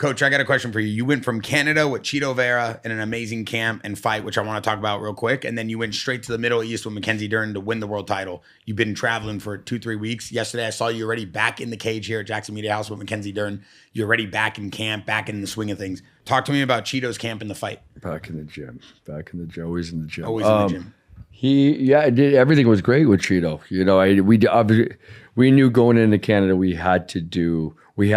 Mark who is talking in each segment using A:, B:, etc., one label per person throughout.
A: Coach, I got a question for you. You went from Canada with Chito Vera in an amazing camp and fight, which I want to talk about real quick. And then you went straight to the Middle East with Mackenzie Dern to win the world title. You've been traveling for 2-3 weeks. Yesterday, I saw you already back in the cage here at Jackson Media House with Mackenzie Dern. You're already back in camp, back in the swing of things. Talk to me about Chito's camp and the fight.
B: Back in the gym. Always in the gym.
A: Always in the gym.
B: Everything was great with Chito. You know, we knew going into Canada we had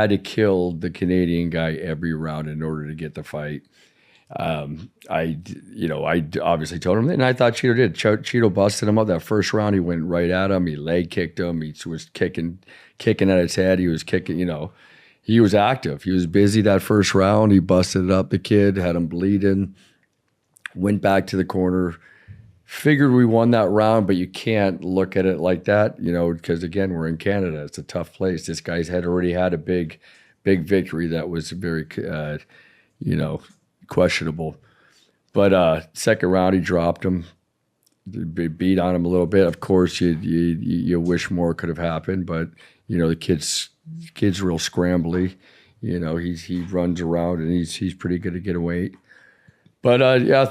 B: to kill the Canadian guy every round in order to get the fight. I obviously told him that, and I thought Chito did. Chito busted him up that first round. He went right at him. He leg kicked him. He was kicking at his head. He was kicking. You know, he was active. He was busy that first round. He busted up the kid, had him bleeding. Went back to the corner. Figured we won that round, but you can't look at it like that, you know, because again, we're in Canada. It's a tough place. This guy's already had a big victory that was very, questionable. But second round, he dropped him, beat on him a little bit. Of course, you wish more could have happened, but you know the kid's real scrambly. You know, he runs around and he's pretty good to get away. But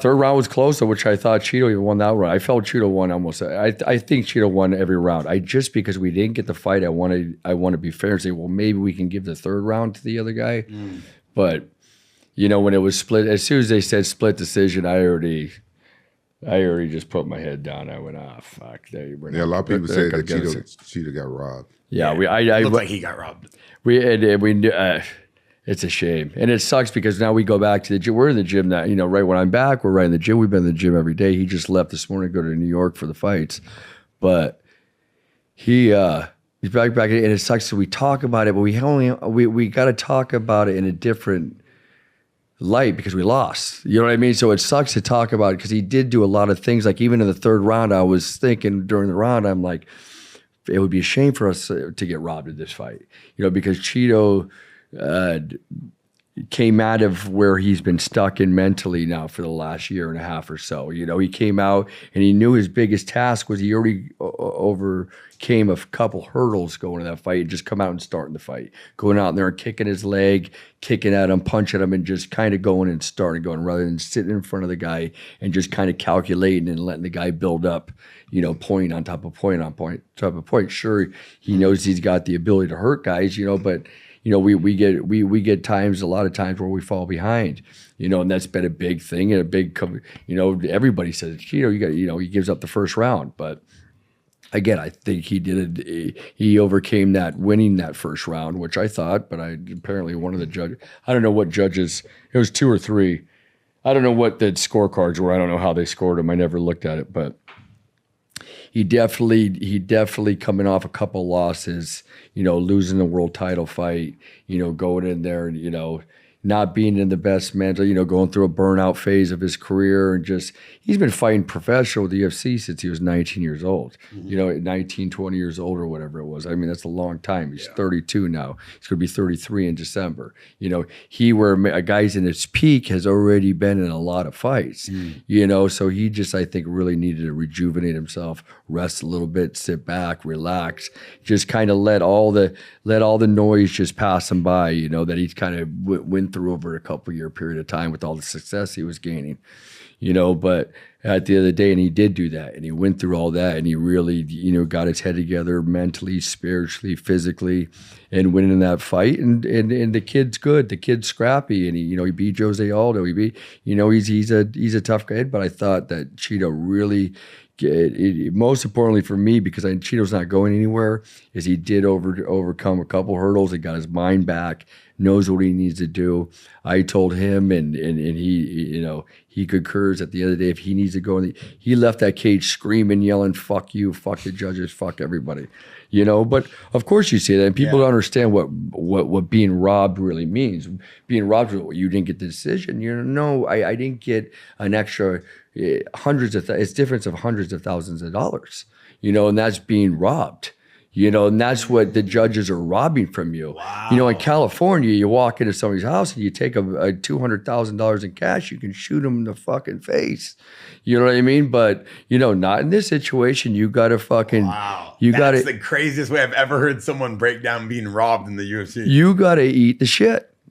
B: third round was closer, which I thought Chito even won that round. I felt Chito won almost. I think Chito won every round. Just because we didn't get the fight, I want to be fair and say, well, maybe we can give the third round to the other guy. But you know, when it was split, as soon as they said split decision, I already just put my head down. I went, fuck.
C: A lot of people say that Chito got robbed.
B: Yeah,
A: it looked like he got robbed.
B: We knew. It's a shame. And it sucks because now we go back to the gym. We're in the gym now, you know, right when I'm back, we're right in the gym. We've been in the gym every day. He just left this morning to go to New York for the fights. But he's back, and it sucks that we talk about it, but we got to talk about it in a different light because we lost. You know what I mean? So it sucks to talk about it because he did do a lot of things. Like even in the third round, I was thinking during the round, I'm like, it would be a shame for us to get robbed of this fight, you know, because Chito came out of where he's been stuck in mentally now for the last year and a half or so. You know, he came out and he knew his biggest task was he already overcame a couple hurdles going to that fight and just come out and starting the fight. Going out there and kicking his leg, kicking at him, punching him, and just kind of going and starting going rather than sitting in front of the guy and just kind of calculating and letting the guy build up, you know, point on top of point on point, top of point. Sure, he knows he's got the ability to hurt guys, you know, but you know, we get a lot of times where we fall behind, you know, and that's been a big thing and a big, you know, everybody says, he gives up the first round. But again, I think he overcame that winning that first round, which I thought, but apparently one of the judges, I don't know what judges, it was 2 or 3. I don't know what the scorecards were. I don't know how they scored them. I never looked at it, but he definitely coming off a couple losses, you know, losing the world title fight, you know, going in there and, you know, not being in the best mental, you know, going through a burnout phase of his career and just, he's been fighting professional with the UFC since he was 19 years old, you know, 19, 20 years old or whatever it was. I mean, that's a long time. He's 32 now. He's going to be 33 in December. You know, a guy's in his peak has already been in a lot of fights, you know, so he just, I think, really needed to rejuvenate himself, rest a little bit, sit back, relax, just kind of let all the noise just pass him by, you know, that he's kind of went through over a couple year period of time with all the success he was gaining, you know, but at the end of the day, and he did do that, and he went through all that, and he really, you know, got his head together mentally, spiritually, physically, and winning that fight, and the kid's good, the kid's scrappy, and he beat Jose Aldo, he's a tough guy, but I thought that Chito really, most importantly for me, because Chito's not going anywhere, is he did overcome a couple hurdles. He got his mind back, knows what he needs to do. I told him, and he, you know, he concurs at the end of the day if he needs to go. He left that cage screaming, yelling, "Fuck you, fuck the judges, fuck everybody," you know. But of course you see that, and people don't understand what being robbed really means. Being robbed, you didn't get the decision. You know, no, I didn't get an extra it's difference of hundreds of thousands of dollars, you know, and that's being robbed. You know, and that's what the judges are robbing from you. Wow. You know, in California, you walk into somebody's house and you take a $200,000 in cash, you can shoot them in the fucking face. You know what I mean? But, you know, not in this situation. You got to fucking,
A: That's the craziest way I've ever heard someone break down being robbed in the UFC.
B: You got to eat the shit.